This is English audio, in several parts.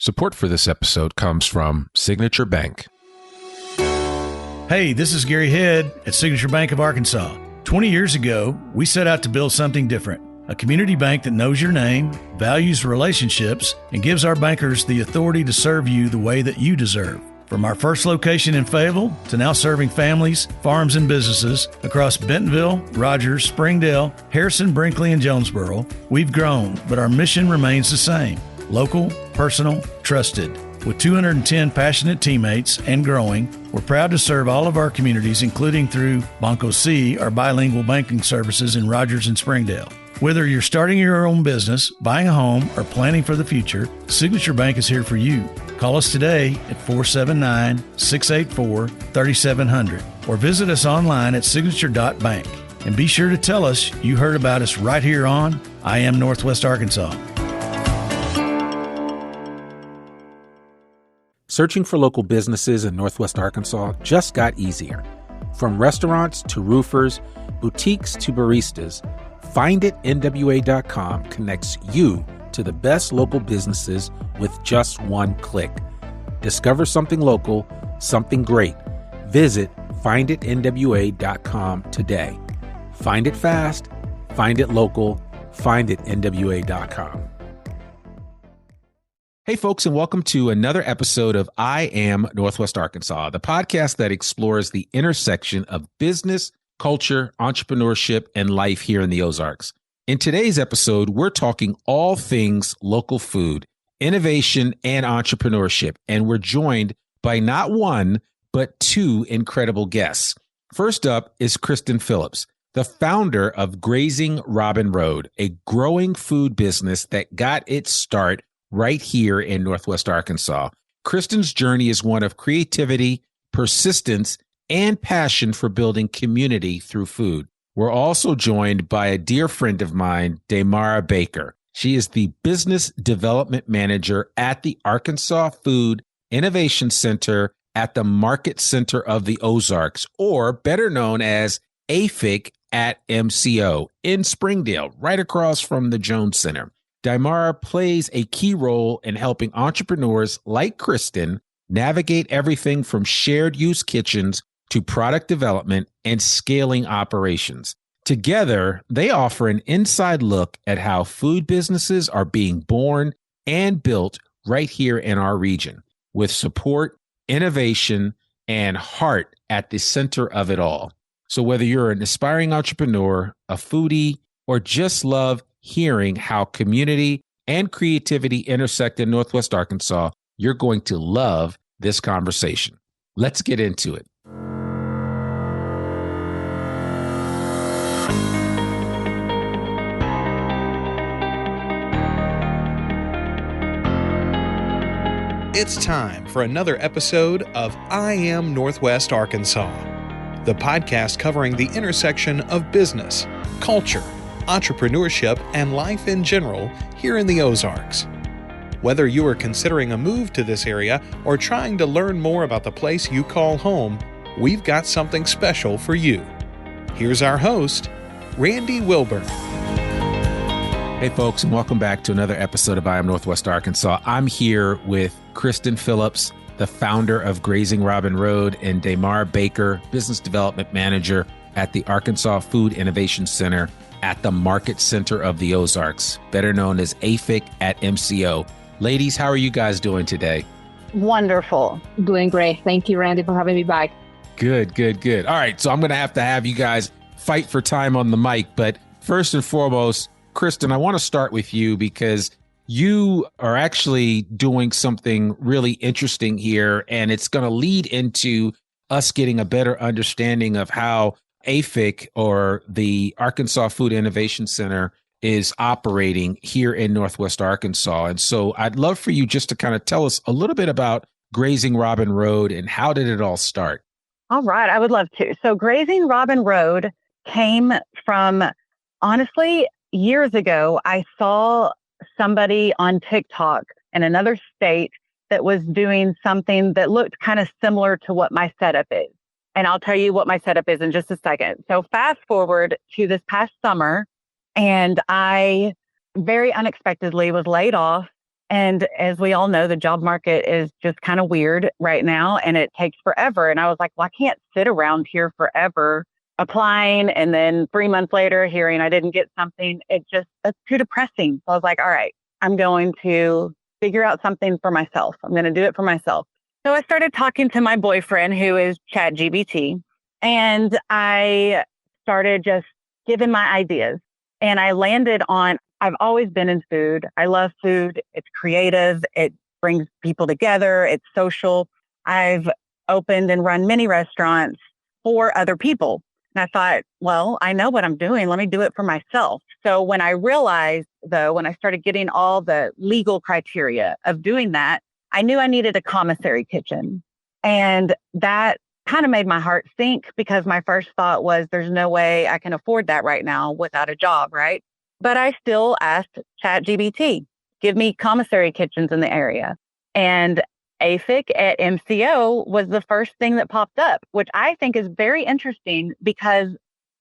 Support for this episode comes from Signature Bank. Hey, this is Gary Head at Signature Bank of Arkansas. 20 years ago, we set out to build something different. A community bank that knows your name, values relationships, and gives our bankers the authority to serve you the way that you deserve. From our first location in Fayetteville to now serving families, farms, and businesses across Bentonville, Rogers, Springdale, Harrison, Brinkley, and Jonesboro, we've grown, but our mission remains the same. Local, personal, trusted. With 210 passionate teammates and growing, we're proud to serve all of our communities, including through Banco C, our bilingual banking services in Rogers and Springdale. Whether you're starting your own business, buying a home, or planning for the future, Signature Bank is here for you. Call us today at 479-684-3700 or visit us online at signature.bank. And be sure to tell us you heard about us right here on I Am Northwest Arkansas. Searching for local businesses in Northwest Arkansas just got easier. From restaurants to roofers, boutiques to baristas, FindItNWA.com connects you to the best local businesses with just one click. Discover something local, something great. Visit FindItNWA.com today. Find it fast, find it local, FindItNWA.com. Hey, folks, and welcome to another episode of I Am Northwest Arkansas, the podcast that explores the intersection of business, culture, entrepreneurship, and life here in the Ozarks. In today's episode, we're talking all things local food, innovation, and entrepreneurship, and we're joined by not one, but two incredible guests. First up is Kristen Phillips, the founder of Grazing Robin Road, a growing food business that got its start right here in Northwest Arkansas. Kristen's journey is one of creativity, persistence, and passion for building community through food. We're also joined by a dear friend of mine, Daymara Baker. She is the Business Development Manager at the Arkansas Food Innovation Center at the Market Center of the Ozarks, or better known as AFIC at MCO in Springdale, right across from the Jones Center. Daymara plays a key role in helping entrepreneurs like Kristen navigate everything from shared use kitchens to product development and scaling operations. Together, they offer an inside look at how food businesses are being born and built right here in our region, with support, innovation, and heart at the center of it all. So whether you're an aspiring entrepreneur, a foodie, or just love hearing how community and creativity intersect in Northwest Arkansas, you're going to love this conversation. Let's get into it. It's time for another episode of I Am Northwest Arkansas, the podcast covering the intersection of business, culture, entrepreneurship, and life in general here in the Ozarks. Whether you are considering a move to this area or trying to learn more about the place you call home, we've got something special for you. Here's our host, Randy Wilburn. Hey, folks, and welcome back to another episode of I Am Northwest Arkansas. I'm here with Kristen Phillips, the founder of Grazing Robin Road, and Daymara Baker, Business Development Manager at the Arkansas Food Innovation Center at the Market Center of the Ozarks, better known as AFIC at MCO. Ladies, how are you guys doing today? Wonderful. Doing great. Thank you, Randy, for having me back. Good. All right, so I'm going to have you guys fight for time on the mic, but first and foremost, Kristen, I want to start with you because you are actually doing something really interesting here, and it's going to lead into us getting a better understanding of how AFIC, or the Arkansas Food Innovation Center, is operating here in Northwest Arkansas. And so I'd love for you just to kind of tell us a little bit about Grazing Robin Road and how did it all start? All right. I would love to. So Grazing Robin Road came from, honestly, years ago, I saw somebody on TikTok in another state that was doing something that looked kind of similar to what my setup is. And I'll tell you what my setup is in just a second. So fast forward to this past summer, and I very unexpectedly was laid off And as we all know, the job market is just kind of weird right now and it takes forever. And I was like, well, I can't sit around here forever applying and then 3 months later hearing I didn't get something. That's too depressing. So I was like, all right, I'm going to figure out something for myself. I'm going to do it for myself. So I started talking to my boyfriend, who is ChatGPT, and I started just giving my ideas. And I landed on, I've always been in food. I love food. It's creative. It brings people together. It's social. I've opened and run many restaurants for other people. And I thought, well, I know what I'm doing. Let me do it for myself. So when I realized, though, when I started getting all the legal criteria of doing that, I knew I needed a commissary kitchen. And that kind of made my heart sink because my first thought was, there's no way I can afford that right now without a job, right? But I still asked ChatGPT, give me commissary kitchens in the area. And AFIC at MCO was the first thing that popped up, which I think is very interesting because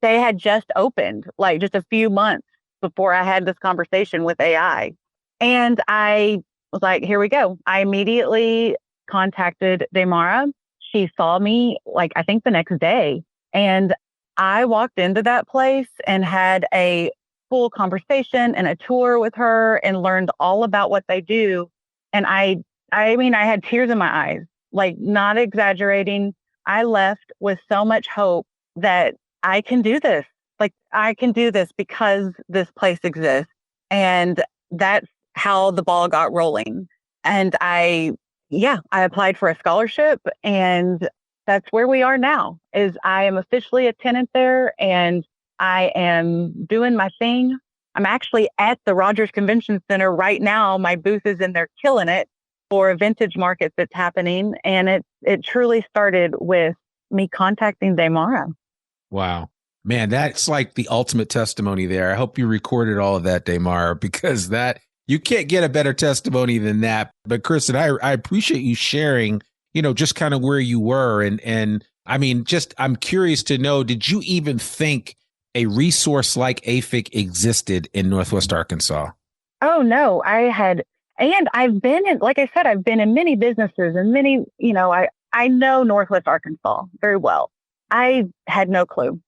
they had just opened like just a few months before I had this conversation with AI. And I was like, here we go. I immediately contacted Daymara. She saw me like, I think the next day. And I walked into that place and had a full conversation and a tour with her and learned all about what they do. And I mean, I had tears in my eyes, like not exaggerating. I left with so much hope that I can do this. Like I can do this because this place exists. And that's how the ball got rolling. And I applied for a scholarship and that's where we are now is I am officially a tenant there and I am doing my thing. I'm actually at the Rogers Convention Center right now. My booth is in there killing it for a vintage market that's happening. And it truly started with me contacting Daymara. Wow. Man, that's like the ultimate testimony there. I hope you recorded all of that, Daymara, because that you can't get a better testimony than that. But Kristen, I appreciate you sharing, just kind of where you were. And I mean, I'm curious to know, did you even think a resource like AFIC existed in Northwest Arkansas? Oh, no, and I've been in, like I said, I've been in many businesses and many, I know Northwest Arkansas very well. I had no clue.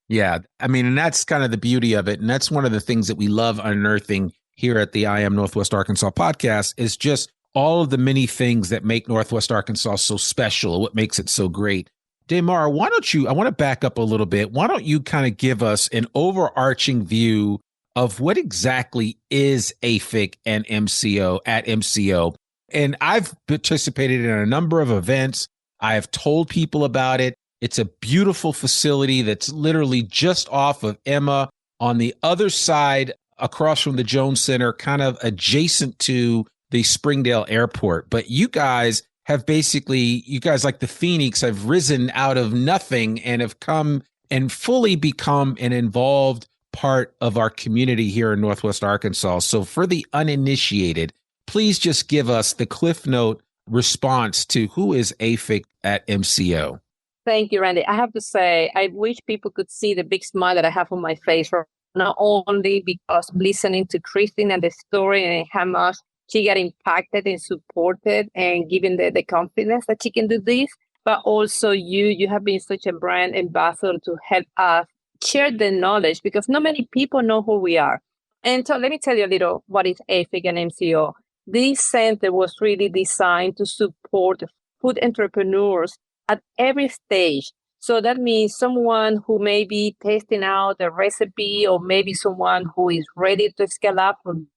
Yeah. I mean, and that's kind of the beauty of it. And that's one of the things that we love unearthing here at the I Am Northwest Arkansas podcast is just all of the many things that make Northwest Arkansas so special, what makes it so great. Daymara, I want to back up a little bit. Why don't you kind of give us an overarching view of what exactly is AFIC and MCO at MCO? And I've participated in a number of events. I have told people about it. It's a beautiful facility that's literally just off of Emma on the other side, across from the Jones Center, kind of adjacent to the Springdale Airport. But you guys like the Phoenix, have risen out of nothing and have come and fully become an involved part of our community here in Northwest Arkansas. So for the uninitiated, please just give us the Cliff Note response to who is AFIC at MCO. Thank you, Randy. I have to say, I wish people could see the big smile that I have on my face, not only because listening to Kristen and the story and how much she got impacted and supported and given the confidence that she can do this, but also you have been such a brand ambassador to help us share the knowledge because not many people know who we are. And so let me tell you a little what is AFIC and MCO. This center was really designed to support food entrepreneurs at every stage. So that means someone who may be testing out a recipe or maybe someone who is ready to scale up from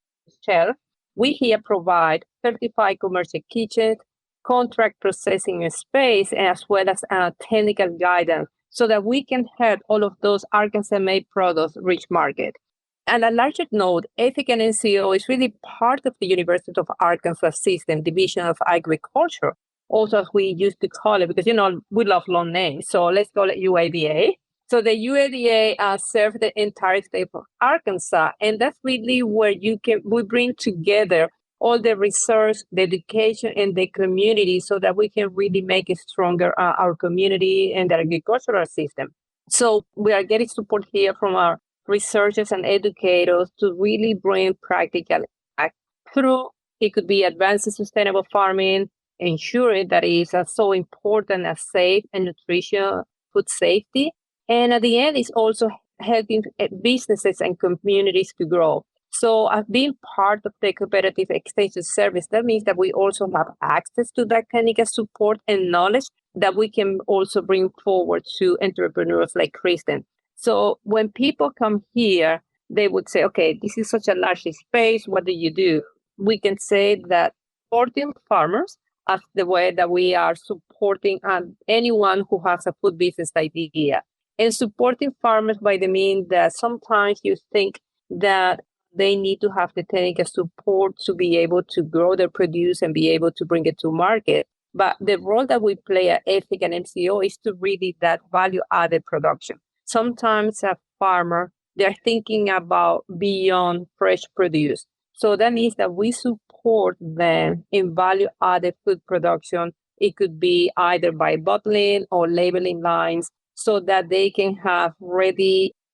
shelf. We here provide certified commercial kitchens, contract processing space, as well as technical guidance so that we can help all of those Arkansas-made products reach market. And a larger note, AFIC and MCO is really part of the University of Arkansas System Division of Agriculture, also as we used to call it, because, we love long names. So let's call it UADA. So the UADA serves the entire state of Arkansas. And that's really where we bring together all the research, the education, and the community so that we can really make it stronger, our community and the agricultural system. So we are getting support here from our researchers and educators to really bring practical impact through It could be advancing sustainable farming, ensuring that it is so important as safe and nutrition, food safety. And at the end, it's also helping businesses and communities to grow. So being part of the competitive extension service, that means that we also have access to that technical support and knowledge that we can also bring forward to entrepreneurs like Kristen. So when people come here, they would say, okay, this is such a large space. What do you do? We can say that supporting farmers as the way that we are supporting anyone who has a food business idea. And supporting farmers by the means that sometimes you think that they need to have the technical support to be able to grow their produce and be able to bring it to market. But the role that we play at AFIC and MCO is to really that value-added production. Sometimes a farmer, they're thinking about beyond fresh produce. So that means that we support them in value-added food production. It could be either by bottling or labeling lines so that they can have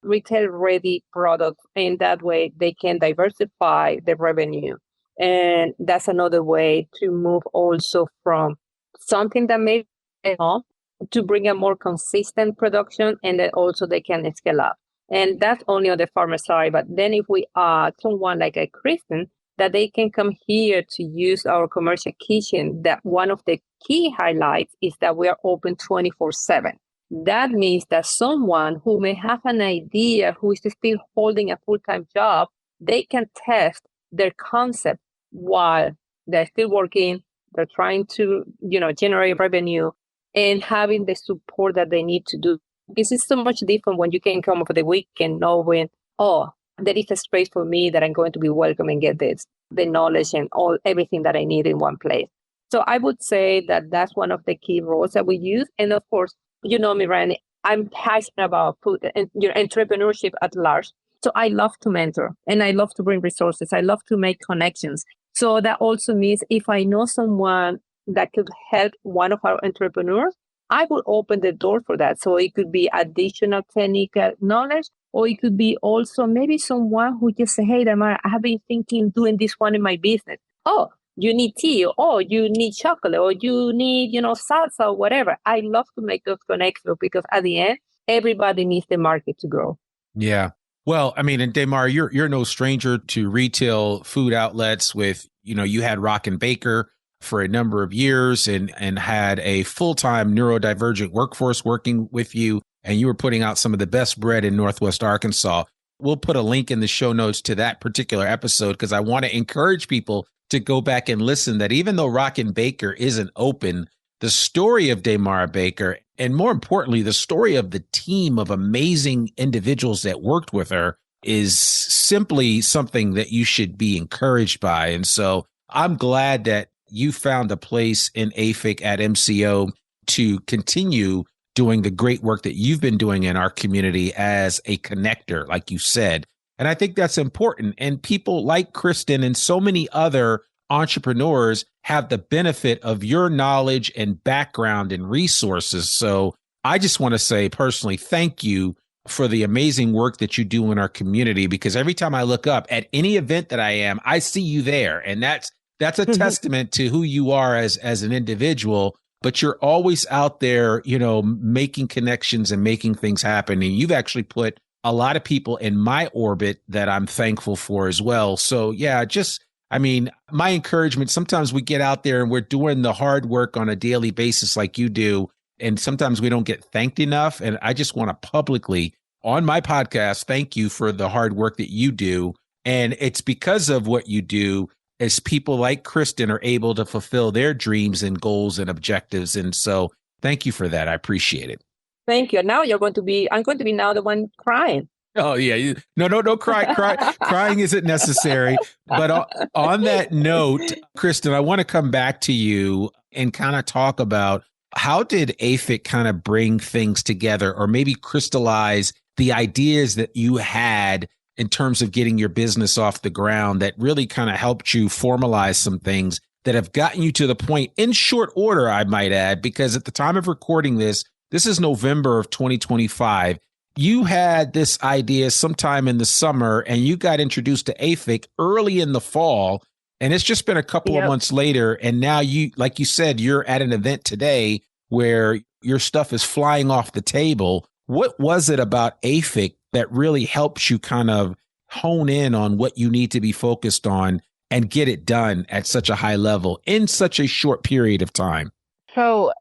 retail-ready products. And that way they can diversify the revenue. And that's another way to move also from something that may be off to bring a more consistent production, and then also they can scale up. And that's only on the farmer side. But then if we are someone like a Kristen, that they can come here to use our commercial kitchen, that one of the key highlights is that we are open 24/7. That means that someone who may have an idea, who is still holding a full-time job, they can test their concept while they're still working, they're trying to, generate revenue and having the support that they need to do. This is so much different when you can come over the weekend knowing, there is a space for me that I'm going to be welcome and get the knowledge and everything that I need in one place. So I would say that that's one of the key roles that we use. And of course, you know me, Randy, I'm passionate about food and entrepreneurship at large. So I love to mentor and I love to bring resources. I love to make connections. So that also means if I know someone that could help one of our entrepreneurs, I will open the door for that. So it could be additional technical knowledge, or it could be also maybe someone who just say, hey, Daymara, I have been thinking doing this one in my business. Oh, you need tea, or you need chocolate, or you need, salsa or whatever. I love to make those connections because at the end, everybody needs the market to grow. Yeah. Well, I mean, and Daymara, you're no stranger to retail food outlets with, you had Rock and Baker for a number of years and had a full-time neurodivergent workforce working with you, and you were putting out some of the best bread in Northwest Arkansas. We'll put a link in the show notes to that particular episode because I want to encourage people to go back and listen that even though Rock and Baker isn't open, the story of Daymara Baker, and more importantly, the story of the team of amazing individuals that worked with her, is simply something that you should be encouraged by. And so I'm glad that you found a place in AFIC at MCO to continue doing the great work that you've been doing in our community as a connector, like you said. And I think that's important. And people like Kristen and so many other entrepreneurs have the benefit of your knowledge and background and resources. So I just want to say personally, thank you for the amazing work that you do in our community, because every time I look up at any event that I am, I see you there. And that's a testament to who you are as an individual, but you're always out there, making connections and making things happen. And you've actually put a lot of people in my orbit that I'm thankful for as well. So yeah, my encouragement, sometimes we get out there and we're doing the hard work on a daily basis like you do, and sometimes we don't get thanked enough. And I just want to publicly on my podcast, thank you for the hard work that you do. And it's because of what you do as people like Kristen are able to fulfill their dreams and goals and objectives. And so thank you for that. I appreciate it. Thank you. Now I'm going to be now the one crying. Oh, yeah. No, crying isn't necessary. But on that note, Kristen, I want to come back to you and kind of talk about how did AFIC kind of bring things together or maybe crystallize the ideas that you had in terms of getting your business off the ground that really kind of helped you formalize some things that have gotten you to the point in short order, I might add, because at the time of recording this is November of 2025. You had this idea sometime in the summer and you got introduced to AFIC early in the fall. And it's just been a couple of months later. And now you, like you said, you're at an event today where your stuff is flying off the table. What was it about AFIC that really helps you kind of hone in on what you need to be focused on and get it done at such a high level in such a short period of time? So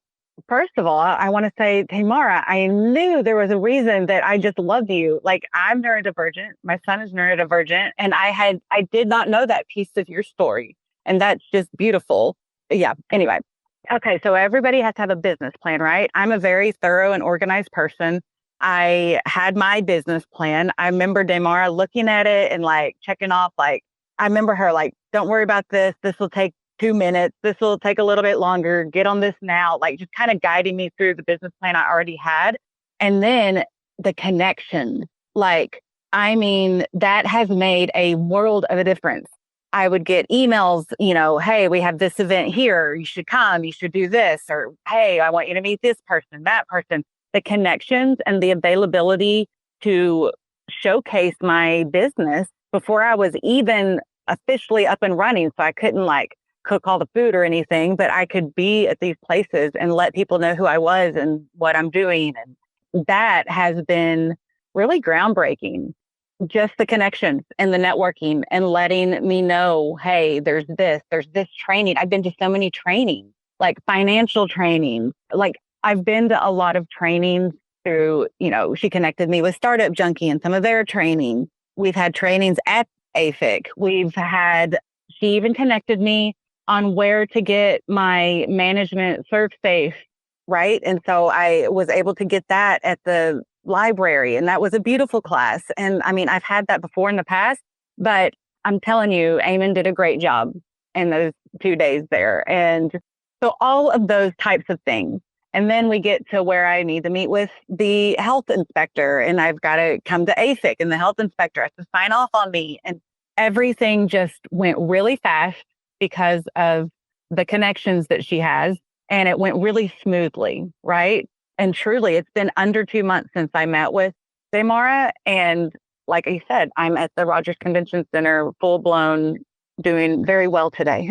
first of all, I want to say, Daymara, I knew there was a reason that I just loved you. Like, I'm neurodivergent. My son is neurodivergent. And I did not know that piece of your story. And that's just beautiful. Yeah. Anyway. Okay. So everybody has to have a business plan, right? I'm a very thorough and organized person. I had my business plan. I remember Daymara looking at it and like checking off, like, I remember her like, don't worry about this. This will take 2 minutes. This will take a little bit longer. Get on this now. Like, just kind of guiding me through the business plan I already had. And then the connection, like, I mean, that has made a world of a difference. I would get emails, hey, we have this event here. You should come. You should do this. Or, hey, I want you to meet this person, that person. The connections and the availability to showcase my business before I was even officially up and running. So I couldn't like cook all the food or anything, but I could be at these places and let people know who I was and what I'm doing. And that has been really groundbreaking. Just the connections and the networking and letting me know, hey, there's this training. I've been to so many trainings, like financial training. Like, I've been to a lot of trainings through, she connected me with Startup Junkie and some of their training. We've had trainings at AFIC. She even connected me on where to get my management serve safe, right? And so I was able to get that at the library, and that was a beautiful class. And I mean, I've had that before in the past, but I'm telling you, Eamon did a great job in those 2 days there. And so all of those types of things. And then we get to where I need to meet with the health inspector, and I've got to come to AFIC, and the health inspector has to sign off on me. And everything just went really fast because of the connections that she has. And it went really smoothly, right? And truly, it's been under 2 months since I met with Daymara. And like I said, I'm at the Rogers Convention Center, full blown, doing very well today.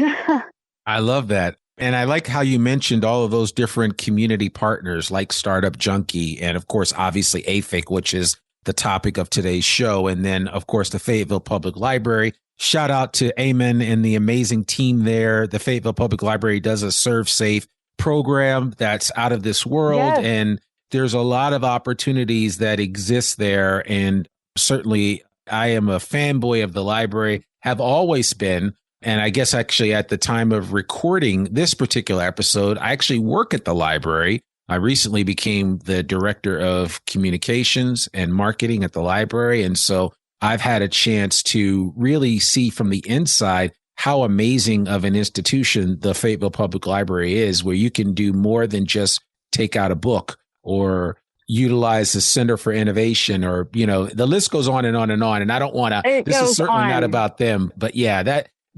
I love that. And I like how you mentioned all of those different community partners like Startup Junkie and, of course, obviously AFIC, which is the topic of today's show. And then, of course, the Fayetteville Public Library. Shout out to Eamon and the amazing team there. The Fayetteville Public Library does a Serve Safe program that's out of this world. Yes. And there's a lot of opportunities that exist there. And certainly I am a fanboy of the library, have always been. And I guess actually at the time of recording this particular episode, I actually work at the library. I recently became the director of communications and marketing at the library. And so I've had a chance to really see from the inside how amazing of an institution the Fayetteville Public Library is, where you can do more than just take out a book or utilize the Center for Innovation, or, the list goes on and on and on. And I don't want to, this is certainly not about them, but yeah,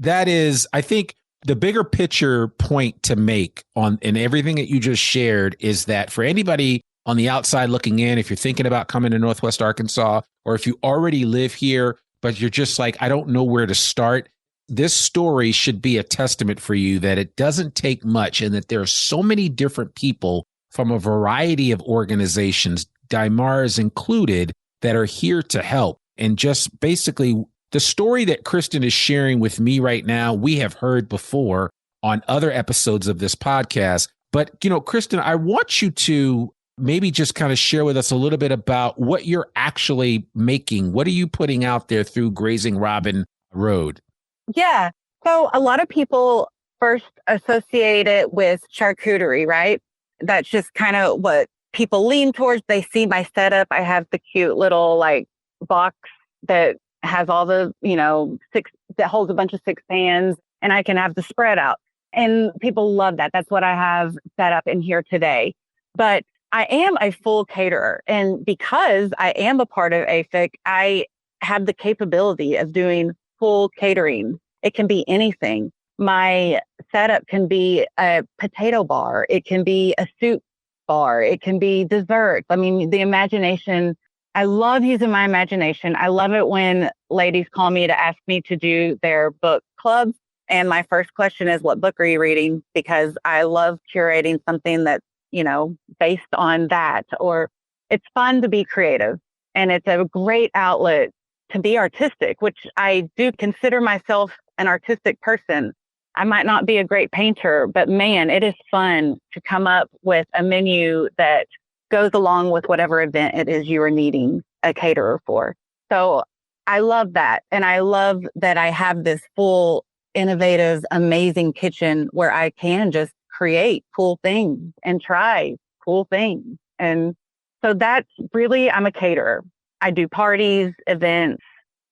that is, I think, the bigger picture point to make in everything that you just shared is that for anybody on the outside looking in, if you're thinking about coming to Northwest Arkansas, or if you already live here, but you're just like, I don't know where to start, this story should be a testament for you that it doesn't take much, and that there are so many different people from a variety of organizations, Daymara's included, that are here to help. And just basically, the story that Kristen is sharing with me right now, we have heard before on other episodes of this podcast. But, Kristen, I want you to maybe just kind of share with us a little bit about what you're actually making. What are you putting out there through Grazing Robin Road? Yeah. So a lot of people first associate it with charcuterie, right? That's just kind of what people lean towards. They see my setup. I have the cute little box that has all the, that holds a bunch of 6 pans, and I can have the spread out. And people love that. That's what I have set up in here today. But I am a full caterer. And because I am a part of AFIC, I have the capability of doing full catering. It can be anything. My setup can be a potato bar. It can be a soup bar. It can be dessert. I mean, the imagination, I love using my imagination. I love it when ladies call me to ask me to do their book clubs. And my first question is, what book are you reading? Because I love curating something that's, based on that, or it's fun to be creative and it's a great outlet to be artistic, which I do consider myself an artistic person. I might not be a great painter, but man, it is fun to come up with a menu that goes along with whatever event it is you are needing a caterer for. So I love that. And I love that I have this full, innovative, amazing kitchen where I can just create cool things and try cool things. And so that's really, I'm a caterer. I do parties, events,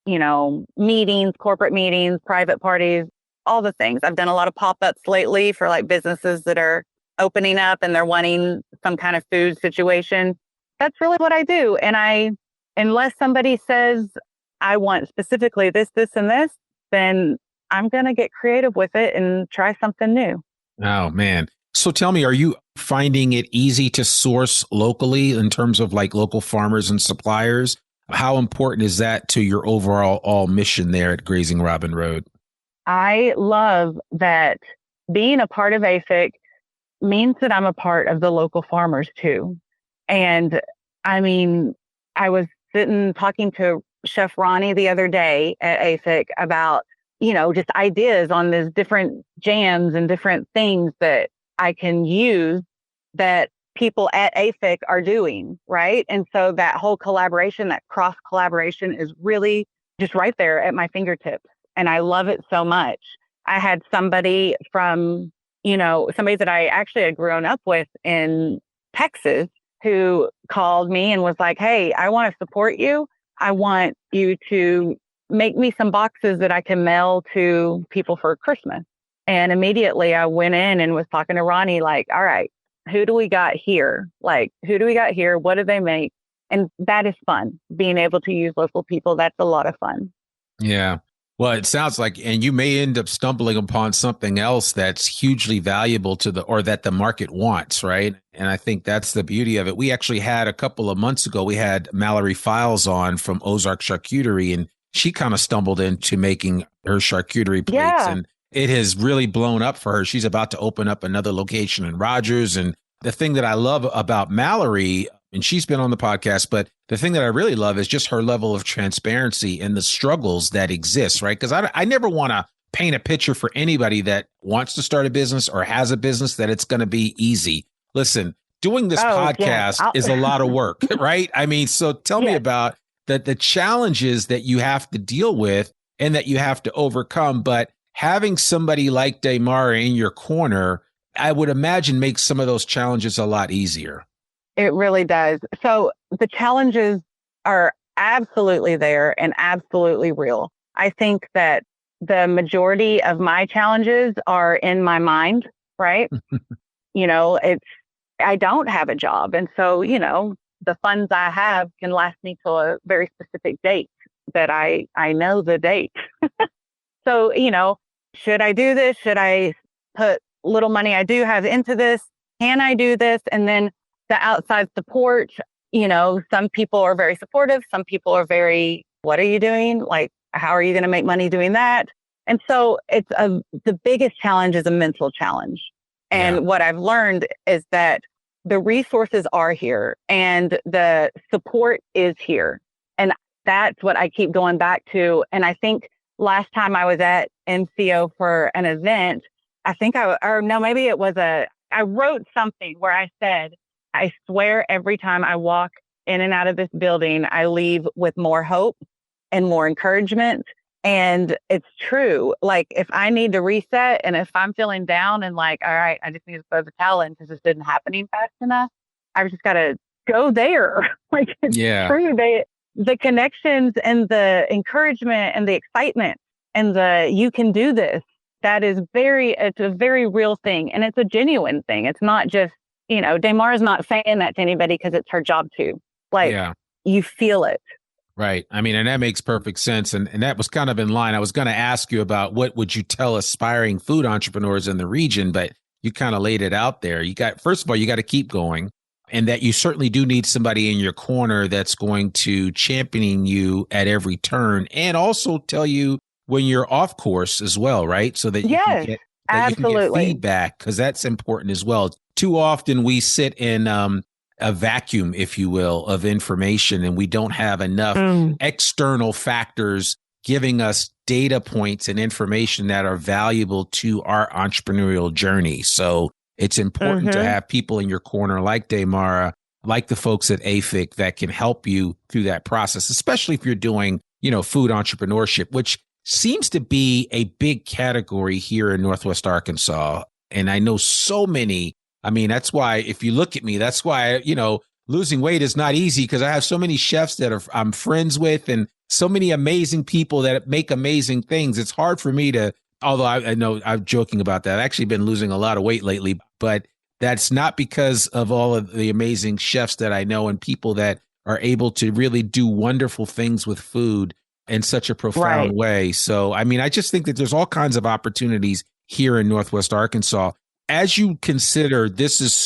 meetings, corporate meetings, private parties, all the things. I've done a lot of pop-ups lately for like businesses that are opening up and they're wanting some kind of food situation. That's really what I do. And unless somebody says, I want specifically this, and this, then I'm going to get creative with it and try something new. Oh, man. So tell me, are you finding it easy to source locally in terms of like local farmers and suppliers? How important is that to your overall mission there at Grazing Robin Road? I love that being a part of AFIC means that I'm a part of the local farmers too. And I mean, I was sitting talking to Chef Ronnie the other day at AFIC about, just ideas on these different jams and different things that I can use that people at AFIC are doing, right? And so that whole collaboration, that cross collaboration is really just right there at my fingertips. And I love it so much. I had somebody from, somebody that I actually had grown up with in Texas who called me and was like, hey, I want to support you. I want you to make me some boxes that I can mail to people for Christmas. And immediately I went in and was talking to Ronnie, like, all right, who do we got here? Like, who do we got here? What do they make? And that is fun. Being able to use local people, that's a lot of fun. Yeah. Well, it sounds like, and you may end up stumbling upon something else that's hugely valuable or that the market wants, right? And I think that's the beauty of it. We actually had a couple of months ago, we had Mallory Files on from Ozark Charcuterie, and she kind of stumbled into making her charcuterie plates, and it has really blown up for her. She's about to open up another location in Rogers. And the thing that I love about Mallory, and she's been on the podcast, but the thing that I really love is just her level of transparency and the struggles that exist, right? Because I never want to paint a picture for anybody that wants to start a business or has a business that it's going to be easy. Listen, doing this podcast is a lot of work, right? I mean, so tell me about the challenges that you have to deal with and that you have to overcome. But having somebody like Daymara in your corner, I would imagine makes some of those challenges a lot easier. It really does. So the challenges are absolutely there and absolutely real. I think that the majority of my challenges are in my mind, right? I don't have a job. And so, the funds I have can last me till a very specific date that I know the date. So, should I do this? Should I put little money I do have into this? Can I do this? And then the outside support, some people are very supportive. Some people are very, what are you doing? Like, how are you going to make money doing that? And so the biggest challenge is a mental challenge. And what I've learned is that the resources are here and the support is here. And that's what I keep going back to. And I think last time I was at MCO for an event, I wrote something where I said, I swear every time I walk in and out of this building, I leave with more hope and more encouragement. And it's true. Like, if I need to reset and if I'm feeling down and like, all right, I just need to throw the towel in because this isn't happening fast enough, I've just got to go there. Like, it's true. The connections and the encouragement and the excitement and you can do this. It's a very real thing. And it's a genuine thing. It's not just, Daymara's not saying that to anybody because it's her job to. You feel it. Right. I mean, and that makes perfect sense. And that was kind of in line. I was going to ask you about what would you tell aspiring food entrepreneurs in the region, but you kind of laid it out there. First of all, you got to keep going, and that you certainly do need somebody in your corner that's going to champion you at every turn and also tell you when you're off course as well, right? So that you can Yes, get absolutely. feedback, because that's important as well. Too often we sit in a vacuum, if you will, of information, and we don't have enough external factors giving us data points and information that are valuable to our entrepreneurial journey. So it's important to have people in your corner like Daymara, like the folks at AFIC that can help you through that process, especially if you're doing, food entrepreneurship, which seems to be a big category here in Northwest Arkansas. And I know so many. I mean, that's why if you look at me, that's why, losing weight is not easy, because I have so many chefs that I'm friends with and so many amazing people that make amazing things. It's hard for me to, although I know I'm joking about that. I've actually been losing a lot of weight lately, but that's not because of all of the amazing chefs that I know and people that are able to really do wonderful things with food in such a profound way. So, I mean, I just think that there's all kinds of opportunities here in Northwest Arkansas. As you consider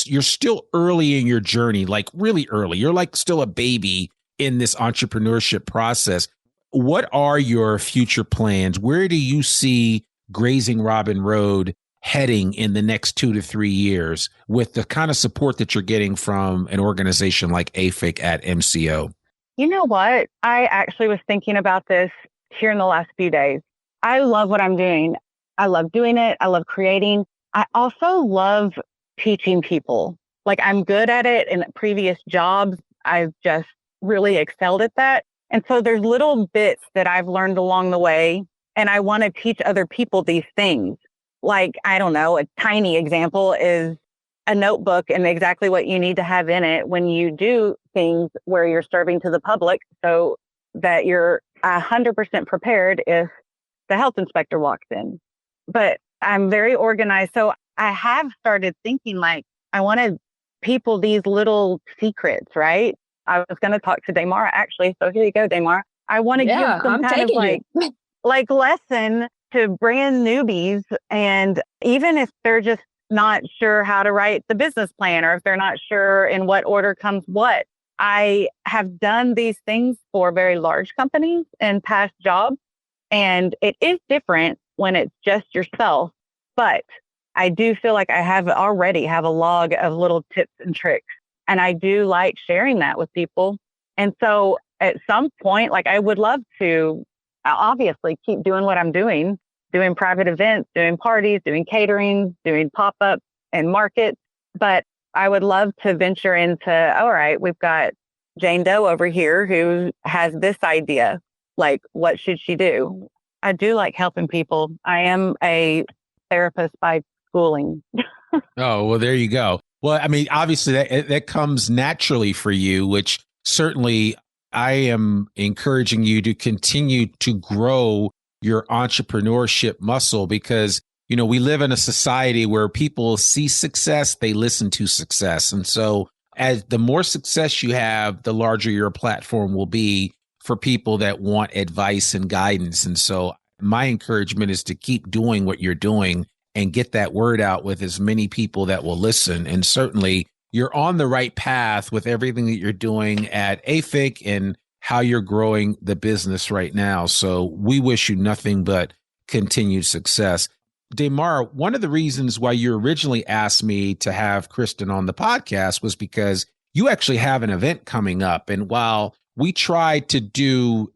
you're still early in your journey, like really early. You're like still a baby in this entrepreneurship process. What are your future plans? Where do you see Grazing Robin Road heading in the next 2 to 3 years with the kind of support that you're getting from an organization like AFIC at MCO? You know what? I actually was thinking about this here in the last few days. I love what I'm doing. I love doing it. I love creating. I also love teaching people. Like, I'm good at it in previous jobs. I've just really excelled at that. And so there's little bits that I've learned along the way, and I want to teach other people these things. Like, I don't know, a tiny example is a notebook and exactly what you need to have in it when you do things where you're serving to the public, so that you're 100% prepared if the health inspector walks in. But I'm very organized. So I have started thinking, like, I wanted people these little secrets, right? I was going to talk to Daymara actually. So here you go, Daymara. I want to give some kind of like lesson to brand newbies. And even if they're just not sure how to write the business plan, or if they're not sure in what order comes what, I have done these things for very large companies in past jobs. And it is different when it's just yourself. But I do feel like I already have a log of little tips and tricks. And I do like sharing that with people. And so at some point, like, I would love to obviously keep doing what I'm doing private events, doing parties, doing catering, doing pop-ups and markets. But I would love to venture into, all right, we've got Jane Doe over here who has this idea. Like, what should she do? I do like helping people. I am a therapist by schooling. Oh, well, there you go. Well, I mean, obviously that comes naturally for you, which certainly I am encouraging you to continue to grow your entrepreneurship muscle, because, we live in a society where people see success, they listen to success. And so as the more success you have, the larger your platform will be for people that want advice and guidance. And so my encouragement is to keep doing what you're doing and get that word out with as many people that will listen. And certainly you're on the right path with everything that you're doing at AFIC and how you're growing the business right now. So we wish you nothing but continued success. Daymara, one of the reasons why you originally asked me to have Kristen on the podcast was because you actually have an event coming up. And while we try to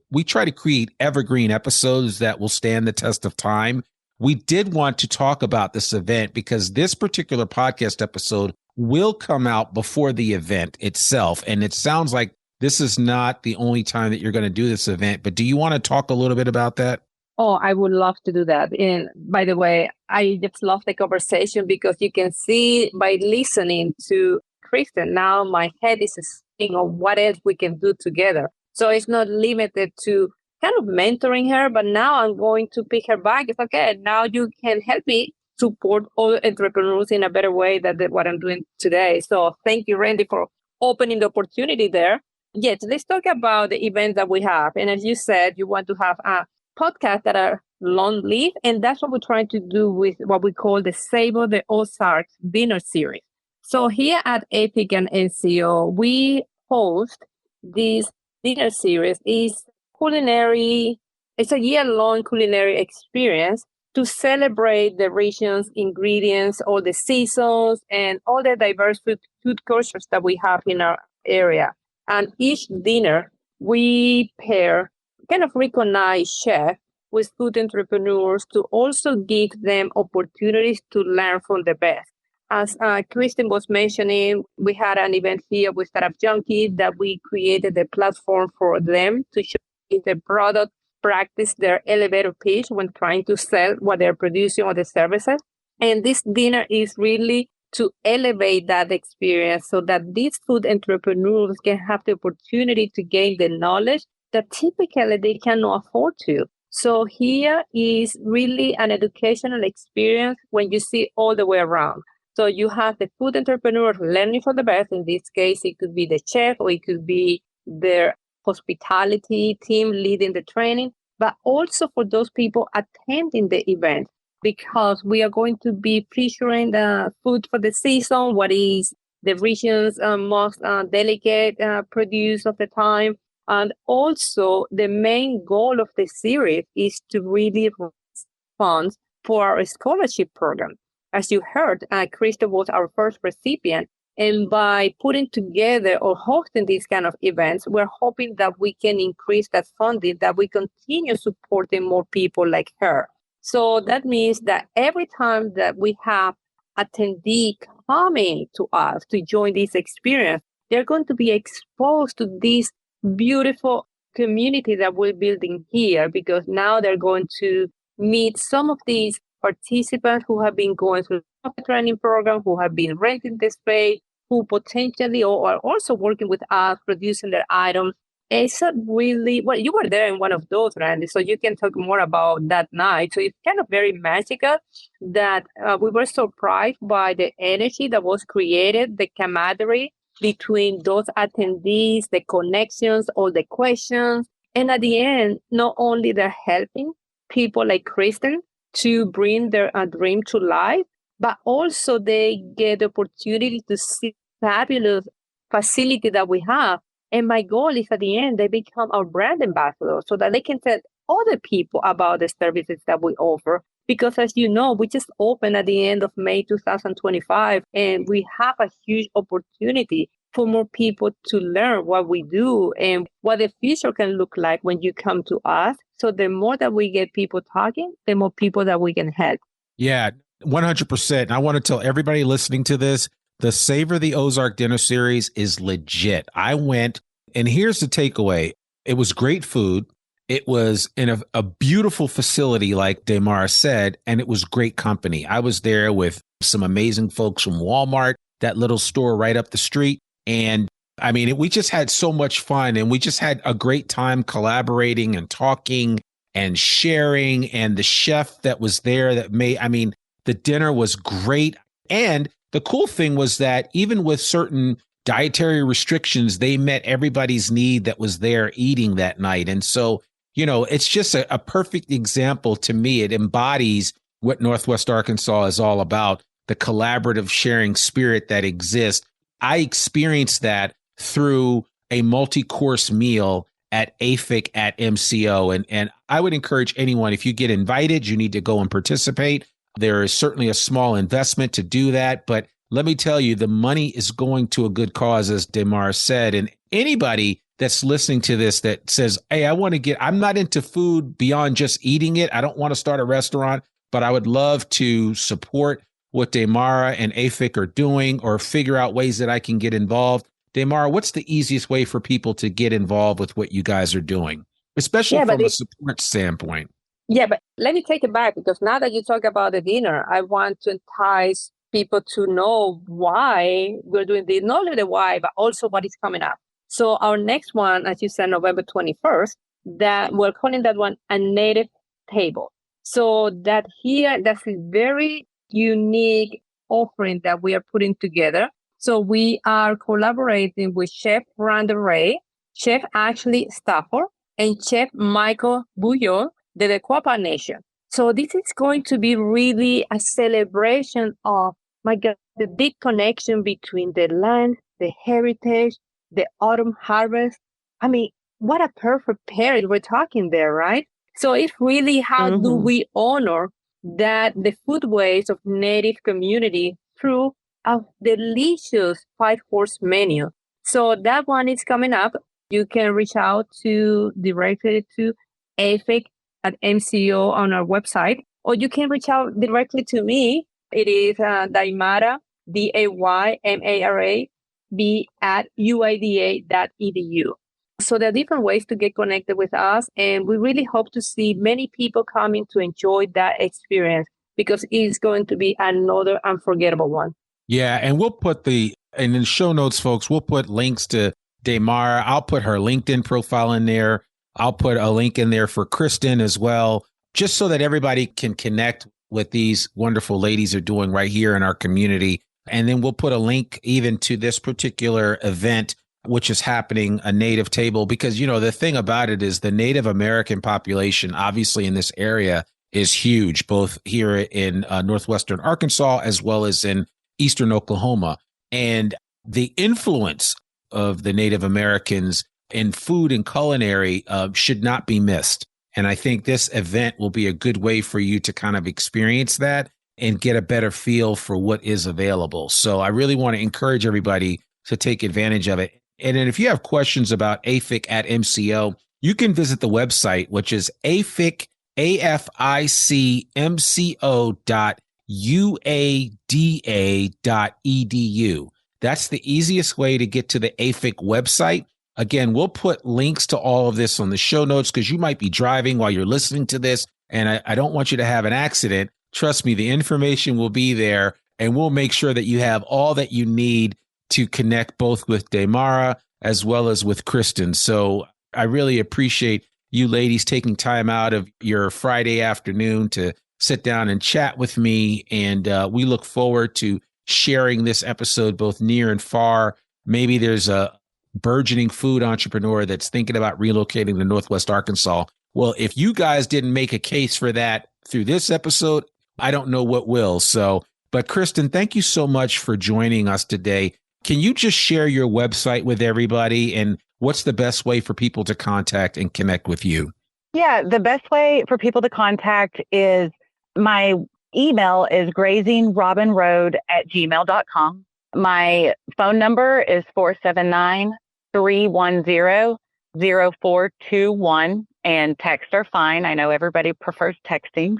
create evergreen episodes that will stand the test of time, we did want to talk about this event because this particular podcast episode will come out before the event itself. And it sounds like this is not the only time that you're going to do this event, but do you want to talk a little bit about that? Oh, I would love to do that. And by the way, I just love the conversation because you can see by listening to Kristen, now my head is spinning on what else we can do together. So it's not limited to kind of mentoring her, but now I'm going to pick her back. It's okay. Now you can help me support all entrepreneurs in a better way than what I'm doing today. So thank you, Randy, for opening the opportunity there. Yes, let's talk about the events that we have. And as you said, you want to have a podcast that are long-lived. And that's what we're trying to do with what we call the Savor the Ozarks dinner series. So here at AFIC and MCO, we host this dinner series. Is culinary It's a year-long culinary experience to celebrate the region's ingredients, all the seasons, and all the diverse food cultures that we have in our area. And each dinner, we pair, kind of recognize chefs with food entrepreneurs to also give them opportunities to learn from the best. As Kristen was mentioning, we had an event here with Startup Junkie that we created a platform for them to show the product, practice their elevator pitch when trying to sell what they're producing or the services. And this dinner is really to elevate that experience so that these food entrepreneurs can have the opportunity to gain the knowledge that typically they cannot afford to. So here is really an educational experience when you see all the way around. So you have the food entrepreneur learning from the best. In this case, it could be the chef or it could be their hospitality team leading the training, but also for those people attending the event, because we are going to be featuring the food for the season, what is the region's most delicate produce of the time. And also the main goal of the series is to really raise funds for our scholarship program. As you heard, Krista was our first recipient. And by putting together or hosting these kind of events, we're hoping that we can increase that funding, that we continue supporting more people like her. So that means that every time that we have attendee coming to us to join this experience, they're going to be exposed to this beautiful community that we're building here, because now they're going to meet some of these participants who have been going through the training program, who have been renting the space, who potentially or are also working with us, producing their items. It's a really, well, you were there in one of those, Randy, so you can talk more about that night. So it's kind of very magical that we were surprised by the energy that was created, the camaraderie between those attendees, the connections, all the questions. And at the end, not only they're helping people like Kristen to bring their dream to life, but also they get the opportunity to see fabulous facility that we have. And my goal is at the end, they become our brand ambassadors so that they can tell other people about the services that we offer. Because as you know, we just opened at the end of May 2025, and we have a huge opportunity for more people to learn what we do and what the future can look like when you come to us. So the more that we get people talking, the more people that we can help. Yeah, 100%. And I want to tell everybody listening to this, the Savor the Ozark Dinner Series is legit. I went, and here's the takeaway. It was great food. It was in a beautiful facility, like Daymara said, and it was great company. I was there with some amazing folks from Walmart, that little store right up the street. And I mean, we just had so much fun, and we just had a great time collaborating and talking and sharing. And the chef that was there that made, I mean, the dinner was great. And the cool thing was that even with certain dietary restrictions, they met everybody's need that was there eating that night. And so, you know, it's just a perfect example to me. It embodies what Northwest Arkansas is all about, the collaborative sharing spirit that exists. I experienced that through a multi-course meal at AFIC at MCO. And I would encourage anyone, if you get invited, you need to go and participate. There is certainly a small investment to do that. But let me tell you, the money is going to a good cause, as Daymara said. And anybody that's listening to this that says, hey, I'm not into food beyond just eating it. I don't want to start a restaurant, but I would love to support what Daymara and AFIC are doing or figure out ways that I can get involved. Daymara, what's the easiest way for people to get involved with what you guys are doing, especially from a support standpoint? Yeah, but let me take it back, because now that you talk about the dinner, I want to entice people to know why we're doing this, not only the why, but also what is coming up. So our next one, as you said, November 21st, that we're calling that one a native table. So that's a very unique offering that we are putting together. So we are collaborating with Chef Brandon Ray, Chef Ashley Stafford, and Chef Michael Bouillon, the Quapaw Nation. So this is going to be really a celebration of, my God, the big connection between the land, the heritage, the autumn harvest. I mean, what a perfect pairing we're talking there, right? So it's really how do we honor that the foodways of Native community through a delicious 5-course menu. So that one is coming up. You can reach out directly to AFIC at MCO on our website, or you can reach out directly to me. It is Daymara, Daymara, B at uida.edu. So there are different ways to get connected with us, and we really hope to see many people coming to enjoy that experience because it's going to be another unforgettable one. Yeah, and we'll put in the show notes, folks, we'll put links to Daymara. I'll put her LinkedIn profile in there. I'll put a link in there for Kristen as well, just so that everybody can connect with these wonderful ladies are doing right here in our community. And then we'll put a link even to this particular event, which is happening, a Native table, because, you know, the thing about it is the Native American population, obviously in this area, is huge, both here in northwestern Arkansas as well as in eastern Oklahoma. And the influence of the Native Americans in food and culinary should not be missed. And I think this event will be a good way for you to kind of experience that and get a better feel for what is available. So I really want to encourage everybody to take advantage of it. And then if you have questions about AFIC at MCO, you can visit the website, which is aficmco.uada.edu. That's the easiest way to get to the AFIC website. Again, we'll put links to all of this on the show notes because you might be driving while you're listening to this, and I don't want you to have an accident. Trust me, the information will be there, and we'll make sure that you have all that you need to connect both with Daymara as well as with Kristen. So I really appreciate you ladies taking time out of your Friday afternoon to sit down and chat with me, and we look forward to sharing this episode both near and far. Maybe there's a burgeoning food entrepreneur that's thinking about relocating to Northwest Arkansas. Well, if you guys didn't make a case for that through this episode, I don't know what will. So, but Kristen, thank you so much for joining us today. Can you just share your website with everybody and what's the best way for people to contact and connect with you? Yeah, the best way for people to contact is my email is grazingrobinroad@gmail.com. My phone number is 479-310-0421, and texts are fine. I know everybody prefers texting.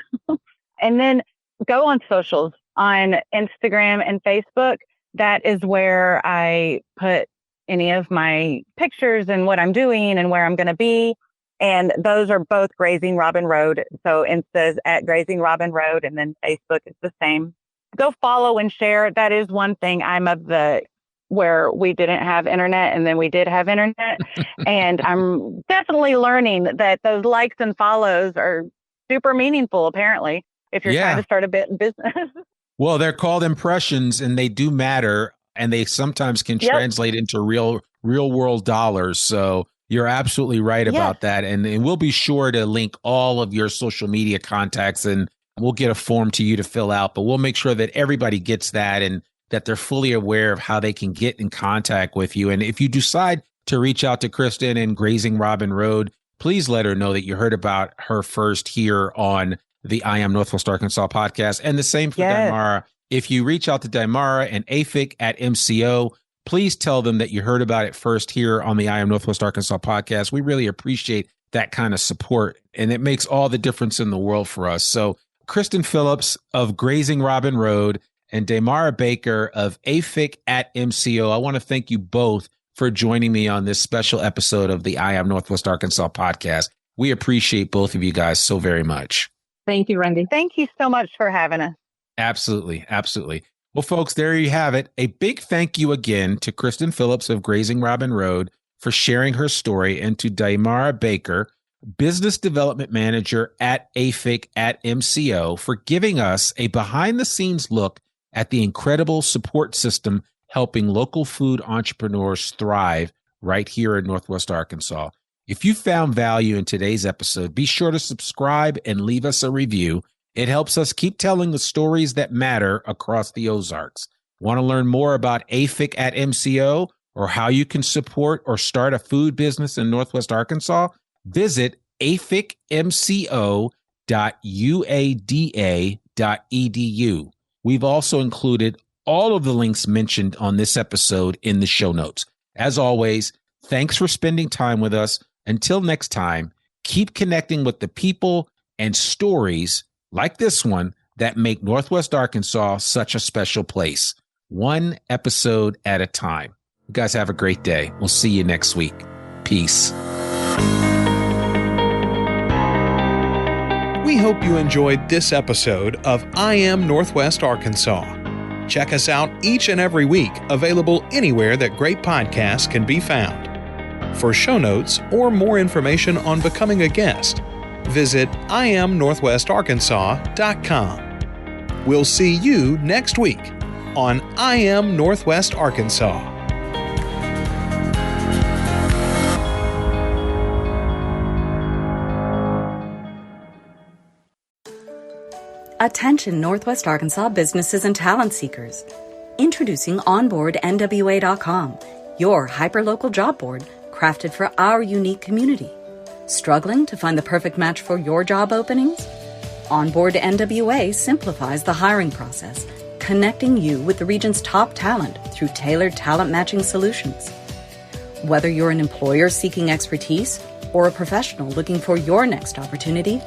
And then go on socials on Instagram and Facebook. That is where I put any of my pictures and what I'm doing and where I'm going to be. And those are both Grazing Robin Road. So Insta's at Grazing Robin Road, and then Facebook is the same. Go follow and share. That is one thing. I'm of the where we didn't have internet and then we did have internet. And I'm definitely learning that those likes and follows are super meaningful, apparently, if you're trying to start a business. Well, they're called impressions and they do matter, and they sometimes can translate into real world dollars. So you're absolutely right about that. And we'll be sure to link all of your social media contacts, and we'll get a form to you to fill out, but we'll make sure that everybody gets that and that they're fully aware of how they can get in contact with you. And if you decide to reach out to Kristen and Grazing Robin Road, please let her know that you heard about her first here on the I Am Northwest Arkansas podcast. And the same for Daymara. If you reach out to Daymara and AFIC at MCO, please tell them that you heard about it first here on the I Am Northwest Arkansas podcast. We really appreciate that kind of support, and it makes all the difference in the world for us. So Kristen Phillips of Grazing Robin Road and Daymara Baker of AFIC at MCO, I want to thank you both for joining me on this special episode of the I Am Northwest Arkansas podcast. We appreciate both of you guys so very much. Thank you, Randy. Thank you so much for having us. Absolutely. Absolutely. Well, folks, there you have it. A big thank you again to Kristen Phillips of Grazing Robin Road for sharing her story, and to Daymara Baker, Business Development Manager at AFIC at MCO, for giving us a behind-the-scenes look at the incredible support system helping local food entrepreneurs thrive right here in Northwest Arkansas. If you found value in today's episode, be sure to subscribe and leave us a review. It helps us keep telling the stories that matter across the Ozarks. Want to learn more about AFIC at MCO or how you can support or start a food business in Northwest Arkansas? Visit aficmco.uada.edu. We've also included all of the links mentioned on this episode in the show notes. As always, thanks for spending time with us. Until next time, keep connecting with the people and stories like this one that make Northwest Arkansas such a special place. One episode at a time. You guys have a great day. We'll see you next week. Peace. We hope you enjoyed this episode of I Am Northwest Arkansas. Check us out each and every week, available anywhere that great podcasts can be found. For show notes or more information on becoming a guest, visit IamNorthwestArkansas.com. We'll see you next week on I Am Northwest Arkansas. Attention Northwest Arkansas businesses and talent seekers. Introducing OnboardNWA.com, your hyperlocal job board crafted for our unique community. Struggling to find the perfect match for your job openings? Onboard NWA simplifies the hiring process, connecting you with the region's top talent through tailored talent matching solutions. Whether you're an employer seeking expertise or a professional looking for your next opportunity,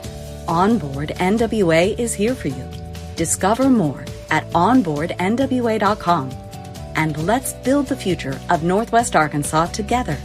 Onboard NWA is here for you. Discover more at onboardnwa.com. And let's build the future of Northwest Arkansas together.